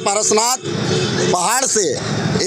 पारसनाथ पहाड़ से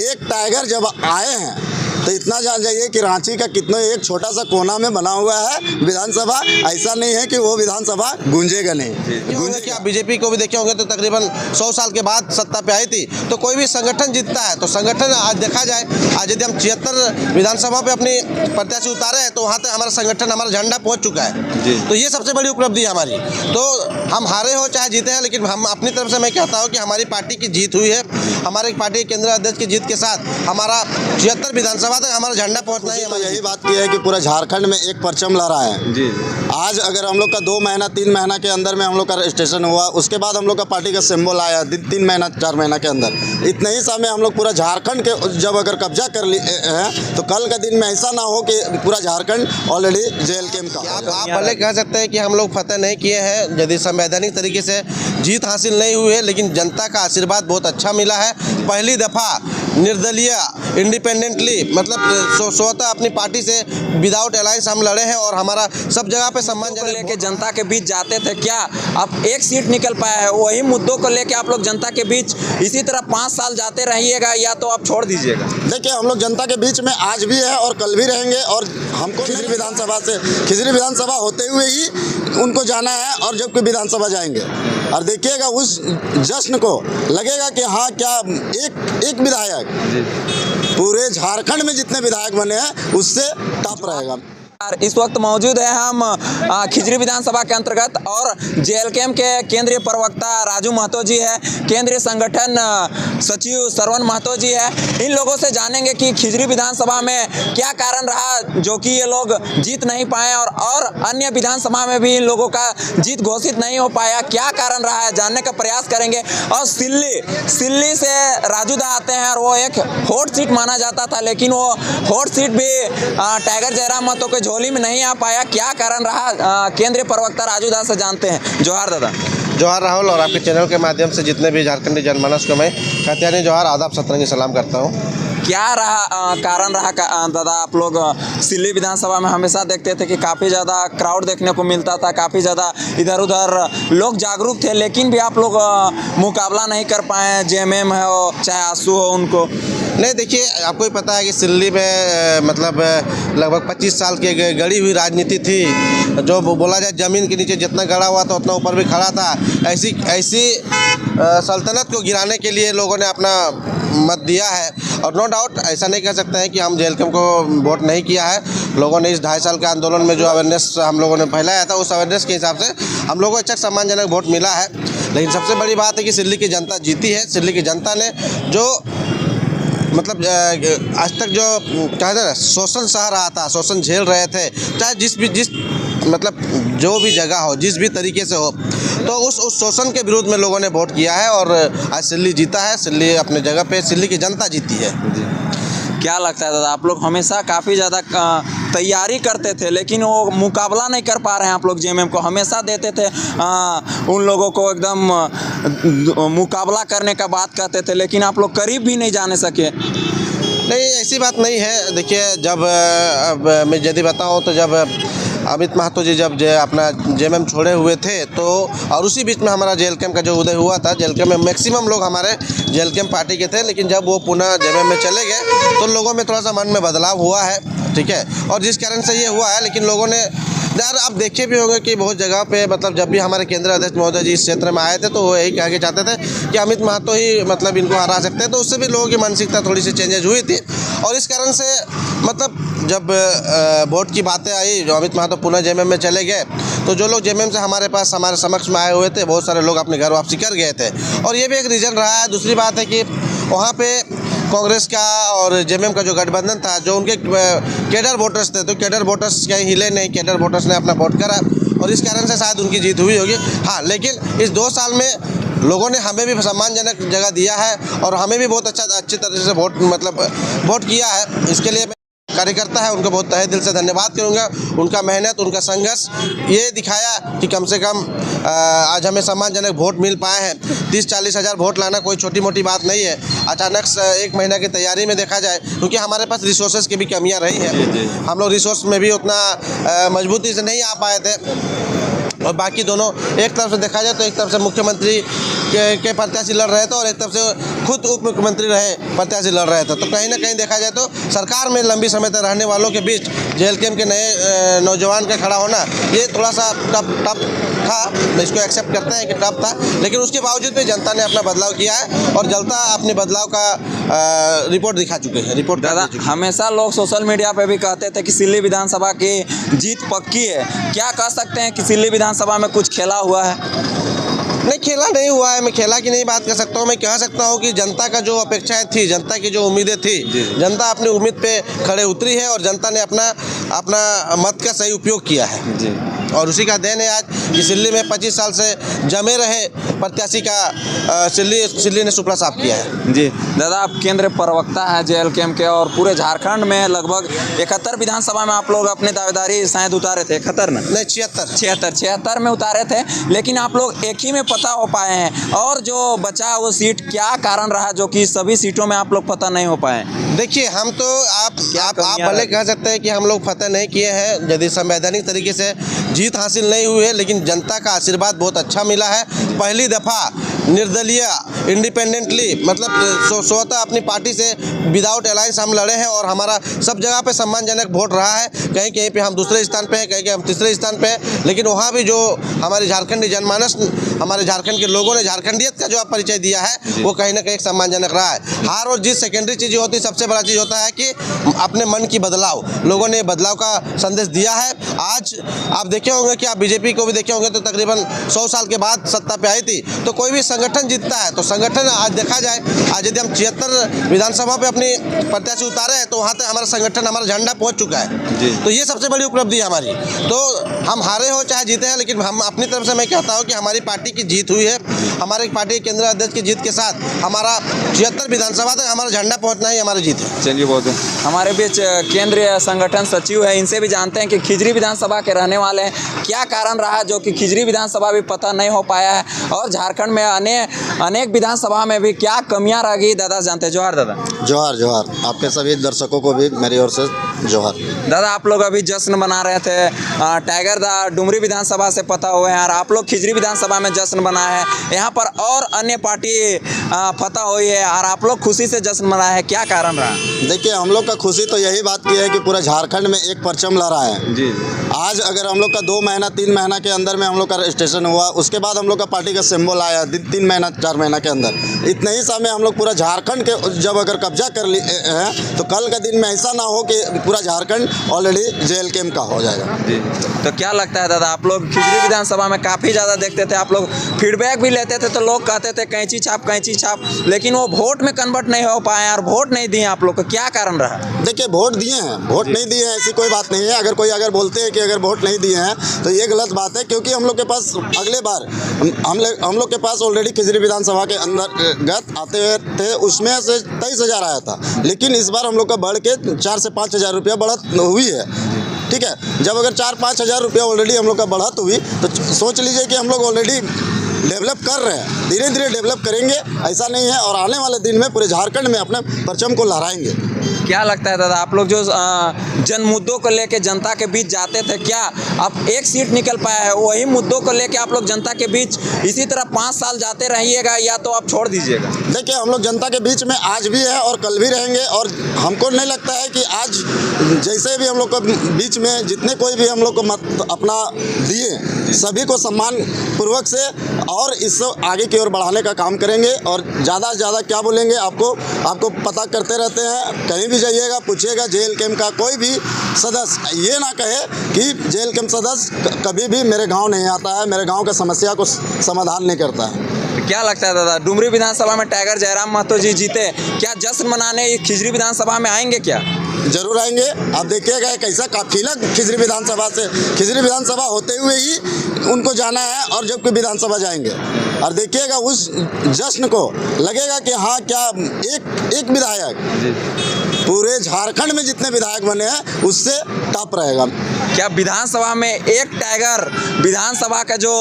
एक टाइगर जब आए हैं तो इतना जान जाइए कि रांची का कितना एक छोटा सा कोना में बना हुआ है विधानसभा। ऐसा नहीं है कि वो विधानसभा गूंजेगा नहीं। गूंजे कि आप बीजेपी को भी देखे होंगे तो तकरीबन 100 साल के बाद सत्ता पे आई थी, तो कोई भी संगठन जीतता है तो संगठन आज देखा जाए, आज यदि हम 76 विधानसभा पे अपनी प्रत्याशी उतारे हैं तो वहाँ तक हमारा संगठन, हमारा झंडा पहुँच चुका है। तो ये सबसे बड़ी उपलब्धि है हमारी। तो हम हारे हो चाहे जीते हैं, लेकिन हम अपनी तरफ से मैं कहता हूँ कि हमारी पार्टी की जीत हुई है। हमारे पार्टी के केंद्रीय अध्यक्ष की जीत के साथ हमारा 76 विधानसभा तक हमारा झंडा पहुंचना है। तो यही बात की है कि पूरा झारखंड में एक परचम लहरा है जी। आज अगर हम लोग का 2 महीना 3 महीना के अंदर में हम लोग का रजिस्ट्रेशन हुआ, उसके बाद हम लोग का पार्टी का सिंबल आया 3 महीना 4 महीना के अंदर, इतने ही समय हम लोग पूरा झारखंड के जब अगर कब्जा कर लिए हैं तो कल का दिन में ऐसा ना हो कि पूरा झारखंड ऑलरेडी जेल कैंप का। आप भले कह सकते हैं कि हम लोग फतेह नहीं किए हैं, यदि संवैधानिक तरीके से जीत हासिल नहीं हुई है, लेकिन जनता का आशीर्वाद बहुत अच्छा मिला है। पहली दफ़ा निर्दलीय इंडिपेंडेंटली मतलब स्वतः अपनी पार्टी से विदाउट अलायंस हम लड़े हैं और हमारा सब जगह पे सम्मानजनक लेके जनता के बीच जाते थे। क्या अब एक सीट निकल पाया है? वही मुद्दों को लेके आप लोग जनता के बीच इसी तरह 5 साल जाते रहिएगा या तो आप छोड़ दीजिएगा? देखिए, हम लोग जनता के बीच में आज भी है और कल भी रहेंगे, और हमको खिजरी विधानसभा होते हुए ही उनको जाना है और जब कोई विधानसभा जाएंगे और देखिएगा उस जश्न को लगेगा कि हाँ क्या एक विधायक पूरे झारखंड में जितने विधायक बने हैं उससे टॉप रहेगा। इस वक्त मौजूद है हम खिजरी विधानसभा के अंतर्गत, और जेएलकेएम के केंद्रीय प्रवक्ता राजू महतो जी है, केंद्रीय संगठन सचिव श्रवण महतो जी है। इन लोगों से जानेंगे कि खिजरी विधानसभा में क्या कारण रहा जो कि ये लोग जीत नहीं पाए, और अन्य विधानसभा में भी इन लोगों का जीत घोषित नहीं हो पाया, क्या कारण रहा है जानने का प्रयास करेंगे। और सिल्ली से राजू दा आते हैं और वो एक हॉट सीट माना जाता था, लेकिन वो हॉट सीट भी टाइगर जयराम महतो के झोली में नहीं आ पाया। क्या कारण रहा केंद्रीय प्रवक्ता राजू दा से जानते हैं। जोहार दादा। जोहार राहुल, और आपके चैनल के माध्यम से जितने भी झारखंडी जनमानस को मैं कहते जोहार, आदाब, सतरंगी सलाम करता हूँ। क्या रहा कारण रहा दादा? आप लोग सिल्ली विधानसभा में हमेशा देखते थे कि काफ़ी ज़्यादा क्राउड देखने को मिलता था, काफ़ी ज़्यादा इधर उधर लोग जागरूक थे, लेकिन भी आप लोग मुकाबला नहीं कर पाए। जेएमएम है हो चाहे आंसू हो उनको। नहीं, देखिए आपको ही पता है कि सिल्ली में मतलब लगभग 25 साल की गड़ी हुई राजनीति थी। जो बोला जाए ज़मीन के नीचे जितना गड़ा हुआ था उतना ऊपर भी खड़ा था। ऐसी सल्तनत को गिराने के लिए लोगों ने अपना मत दिया है, और नो डाउट ऐसा नहीं कह सकते हैं कि हम जेएलकेएम को वोट नहीं किया है। लोगों ने इस 2.5 साल के आंदोलन में जो अवेयरनेस हम लोगों ने फैलाया था, उस अवेयरनेस के हिसाब से हम लोगों को अच्छा सम्मानजनक वोट मिला है। लेकिन सबसे बड़ी बात है कि सिल्ली की जनता जीती है। सिल्ली की जनता ने जो मतलब आज तक जो कहते हैं ना शोषण सह रहा था, शोषण झेल रहे थे, चाहे जिस मतलब जो भी जगह हो, जिस भी तरीके से हो, तो उस शोषण के विरोध में लोगों ने वोट किया है और आज सिल्ली जीता है। सिल्ली अपने जगह पे, सिल्ली की जनता जीती है। क्या लगता है दादा, आप लोग हमेशा काफ़ी ज़्यादा तैयारी करते थे, लेकिन वो मुकाबला नहीं कर पा रहे हैं? आप लोग जेएमएम को हमेशा देते थे उन लोगों को एकदम मुकाबला करने का बात कहते थे, लेकिन आप लोग करीब भी नहीं जाने सके। नहीं, ऐसी बात नहीं है। देखिए, जब मैं यदि बताऊँ तो जब अमित महतो जी जब अपना जेएमएम छोड़े हुए थे, तो और उसी बीच में हमारा जेएलकेएम का जो उदय हुआ था, जेएलकेएम में मैक्सिमम लोग हमारे जेएलकेएम पार्टी के थे, लेकिन जब वो पुनः जेएमएम में चले गए तो लोगों में थोड़ा सा मन में बदलाव हुआ है, ठीक है, और जिस कारण से ये हुआ है। लेकिन लोगों ने यार आप देखे भी होंगे कि बहुत जगह पे मतलब जब भी हमारे केंद्रीय अध्यक्ष महोदय जी इस क्षेत्र में आए थे तो वो यही कह के चाहते थे कि अमित महतो ही मतलब इनको हरा सकते हैं, तो उससे भी लोगों की मानसिकता थोड़ी सी चेंजेज हुई थी। और इस कारण से मतलब जब वोट की बातें आई, जो अमित महतो पुनः जेएमएम में चले गए, तो जो लोग जेएमएम से हमारे समक्ष में आए हुए थे, बहुत सारे लोग अपने घर वापसी कर गए थे, और ये भी एक रीज़न रहा है। दूसरी बात है कि वहाँ पे कांग्रेस का और जेएमएम का जो गठबंधन था, जो उनके कैडर वोटर्स थे, तो कैडर वोटर्स कहीं हिले नहीं, कैडर वोटर्स ने अपना वोट करा और इस कारण से शायद उनकी जीत हुई होगी। हाँ, लेकिन इस 2 साल में लोगों ने हमें भी सम्मानजनक जगह दिया है और हमें भी बहुत अच्छी तरह से वोट किया है। इसके लिए कार्यकर्ता है उनको बहुत तहे दिल से धन्यवाद करूंगा। उनका मेहनत, उनका संघर्ष ये दिखाया कि कम से कम आज हमें सम्मानजनक वोट मिल पाए हैं। 30-40 हज़ार वोट लाना कोई छोटी मोटी बात नहीं है। अचानक 1 महीना की तैयारी में देखा जाए, क्योंकि हमारे पास रिसोर्सेज की भी कमियां रही हैं, हम लोग रिसोर्स में भी उतना मजबूती से नहीं आ पाए थे। और बाकी दोनों एक तरफ से देखा जाए तो एक तरफ से मुख्यमंत्री के प्रत्याशी लड़ रहे थे और एक तरफ से खुद उप मुख्यमंत्री रहे प्रत्याशी लड़ रहे थे। तो कहीं ना कहीं देखा जाए तो सरकार में लंबी समय तक रहने वालों के बीच जेएलकेएम के नए नौजवान का खड़ा होना ये थोड़ा सा टफ था, इसको एक्सेप्ट करते हैं कि टफ था, लेकिन उसके बावजूद भी जनता ने अपना बदलाव किया है और जनता अपने बदलाव का रिपोर्ट दिखा चुके हैं। रिपोर्ट दादा, हमेशा लोग सोशल मीडिया पे भी कहते थे कि सिल्ली विधानसभा की जीत पक्की है, क्या कह सकते हैं कि सिल्ली विधानसभा में कुछ खेला हुआ है? नहीं, खेला नहीं हुआ है। मैं खेला की नहीं बात कर सकता हूँ। मैं कह सकता हूँ कि जनता का जो अपेक्षाएं थी, जनता की जो उम्मीदें थी, जनता अपनी उम्मीद पे खड़े उतरी है और जनता ने अपना मत का सही उपयोग किया है जी। और उसी का देन है आज कि सिल्ली में 25 साल से जमे रहे प्रत्याशी का सिल्ली ने सुपड़ा साफ किया है जी। दादा, आप केंद्र प्रवक्ता है जेएलकेएम के और पूरे झारखंड में लगभग 71 विधानसभा में आप लोग अपने दावेदारी शायद उतारे थे। 71 ना? नहीं, 76 में उतारे थे, लेकिन आप लोग एक ही में पता हो पाए हैं। और जो बचा वो सीट, क्या कारण रहा जो कि सभी सीटों में आप लोग पता नहीं हो पाए? देखिए, हम तो आप भले कह सकते हैं कि हम लोग फतह नहीं किए हैं, यदि संवैधानिक तरीके से जीत हासिल नहीं हुई है, लेकिन जनता का आशीर्वाद बहुत अच्छा मिला है। पहली दफ़ा निर्दलीय इंडिपेंडेंटली मतलब स्वतः अपनी पार्टी से विदाउट अलायंस हम लड़े हैं और हमारा सब जगह पे सम्मानजनक वोट रहा है। कहीं कहीं पे हम दूसरे स्थान पे हैं, कहीं कहीं हम तीसरे स्थान पे हैं, लेकिन वहाँ भी जो हमारे झारखंडी जनमानस, हमारे झारखंड के लोगों ने झारखंडियत का जो आप परिचय दिया है वो कहीं ना कहीं सम्मानजनक रहा है। हार और जीत सेकेंडरी चीज़ होती है, सबसे बड़ा चीज़ होता है कि अपने मन की बदलाव। लोगों ने बदलाव का संदेश दिया है। आज आप देखे होंगे कि आप बीजेपी को भी देखे होंगे तो तकरीबन 100 साल के बाद सत्ता पे आई थी, तो कोई भी संगठन जीतता है तो संगठन आज देखा जाए, आज यदि हम 76 विधानसभा पे अपनी प्रत्याशी उतारे हैं तो वहाँ तक हमारा संगठन, हमारा झंडा पहुँच चुका है। तो ये सबसे बड़ी उपलब्धि है हमारी। तो हम हारे हो चाहे जीते हैं, लेकिन हम अपनी तरफ से मैं कहता हूँ कि हमारी पार्टी की जीत हुई है। हमारे पार्टी के केंद्रीय अध्यक्ष की जीत के साथ हमारा 76 विधानसभा तक हमारा झंडा पहुँचना ही हमारी जीत है। चलिए, बहुत है। हमारे बीच केंद्रीय संगठन सचिव है, इनसे भी जानते हैं कि खिजरी विधानसभा के रहने वाले हैं, क्या कारण रहा जो कि खिजरी विधानसभा भी पता नहीं हो पाया है और झारखंड में अनेक विधानसभा में भी क्या कमियां रह गई। दादा जानते हैं। जोहार दादा। जोहार जोहार, आपके सभी दर्शकों को भी मेरी ओर से जोहार। दादा, आप लोग अभी जश्न मना रहे थे, टाइगर दा डुमरी विधानसभा से पता हुए हैं और आप लोग खिजरी विधानसभा में जश्न मनाए हैं। यहाँ पर और अन्य पार्टी फतह हुई है और आप लोग खुशी से जश्न मनाए हैं, क्या कारण रहा? देखिए, हम लोग का खुशी तो यही बात की है कि पूरा झारखंड में एक परचम लहरा है जी। आज अगर हम लोग का 2 महीना 3 महीना के अंदर में हम लोग का रजिस्ट्रेशन हुआ, उसके बाद हम लोग का पार्टी का सिंबल आया 3 महीना 4 महीना के अंदर, इतने ही समय हम लोग पूरा झारखंड के जब अगर कब्जा कर लिए हैं तो कल का दिन में ऐसा ना हो कि पूरा झारखंड ऑलरेडी जेएलकेएम का हो जाएगा जी। तो क्या लगता है दादा, आप लोग खिजरी विधानसभा में काफ़ी ज़्यादा देखते थे, आप लोग फीडबैक भी लेते थे तो लोग कहते थे कैंची छाप, लेकिन वो वोट में कन्वर्ट नहीं हो पाए और वोट नहीं दिए आप लोग को, क्या कारण रहा? देखिए, वोट दिए हैं, वोट नहीं दिए हैं ऐसी कोई बात नहीं है। अगर बोलते हैं कि अगर वोट नहीं दिए हैं तो ये गलत बात है, क्योंकि हम लोग के पास अगले बार हम लोग के पास ऑलरेडी खिजरी विधानसभा के अंतर्गत आते थे, उसमें से 23,000 आया था, लेकिन इस बार हम लोग का बढ़ के 4 से 5 हज़ार रुपया बढ़त हुई है। ठीक है, जब अगर 4-5 हज़ार रुपया ऑलरेडी हम लोग का बढ़त हुई तो सोच लीजिए कि हम लोग ऑलरेडी डेवलप कर रहे हैं, धीरे धीरे डेवलप करेंगे, ऐसा नहीं है, और आने वाले दिन में पूरे झारखंड में अपने परचम को लहराएंगे। क्या लगता है दादा, आप लोग जो जन मुद्दों को लेके जनता के बीच जाते थे, क्या अब एक सीट निकल पाया है? वही मुद्दों को लेके आप लोग जनता के बीच इसी तरह 5 साल जाते रहिएगा या तो आप छोड़ दीजिएगा? देखिए, हम लोग जनता के बीच में आज भी है और कल भी रहेंगे, और हमको नहीं लगता है कि आज जैसे भी हम लोग को बीच में जितने कोई भी हम लोग को मत अपना दिए, सभी को सम्मान पूर्वक से और इससे आगे की ओर बढ़ाने का काम करेंगे। और ज़्यादा से ज़्यादा क्या बोलेंगे, आपको पता करते रहते हैं, कहीं भी जाइएगा पूछिएगा, जेएलकेएम का कोई भी सदस्य ये ना कहे कि जेएलकेएम सदस्य कभी भी मेरे गांव नहीं आता है, मेरे गांव का समस्या को समाधान नहीं करता है। क्या लगता है दादा, डुमरी विधानसभा में टाइगर जयराम महतो जी जीते, क्या जश्न मनाने खिजरी विधानसभा में आएंगे? क्या जरूर आएंगे। आप देखिएगा कैसा काफिला खिजरी विधानसभा से, खिजरी विधानसभा होते हुए ही उनको जाना है और जबकि विधानसभा जाएंगे, और देखिएगा उस जश्न को लगेगा कि हाँ, क्या एक विधायक पूरे झारखंड में जितने विधायक बने हैं उससे टॉप रहेगा। क्या विधानसभा में एक टाइगर विधानसभा का जो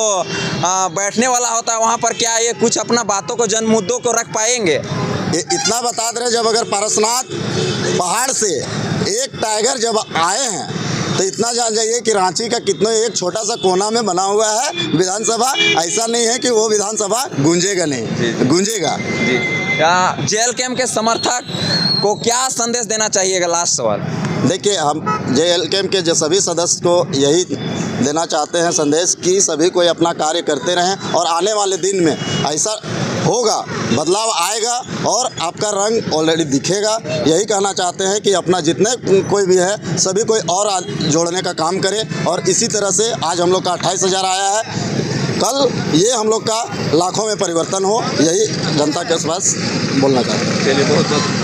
बैठने वाला होता है वहाँ पर क्या ये कुछ अपना बातों को, जन मुद्दों को रख पाएंगे? इतना बता दे रहे, जब अगर पारसनाथ पहाड़ से एक टाइगर जब आए हैं तो इतना जान जाइए कि रांची का कितना एक छोटा सा कोना में बना हुआ है विधानसभा। ऐसा नहीं है कि वो विधानसभा गूंजेगा नहीं, गूंजेगा। जेल कैंप के समर्थक को क्या संदेश देना चाहिएगा? लास्ट सवाल। देखिए, हम JLKM के जो सभी सदस्य को यही देना चाहते हैं संदेश कि सभी कोई अपना कार्य करते रहें और आने वाले दिन में ऐसा होगा, बदलाव आएगा और आपका रंग ऑलरेडी दिखेगा। यही कहना चाहते हैं कि अपना जितने कोई भी है सभी कोई और जोड़ने का काम करे और इसी तरह से आज हम लोग का 28,000 आया है, कल ये हम लोग का लाखों में परिवर्तन हो, यही जनता के पास बोलना चाहते हैं। चलिए, बहुत बहुत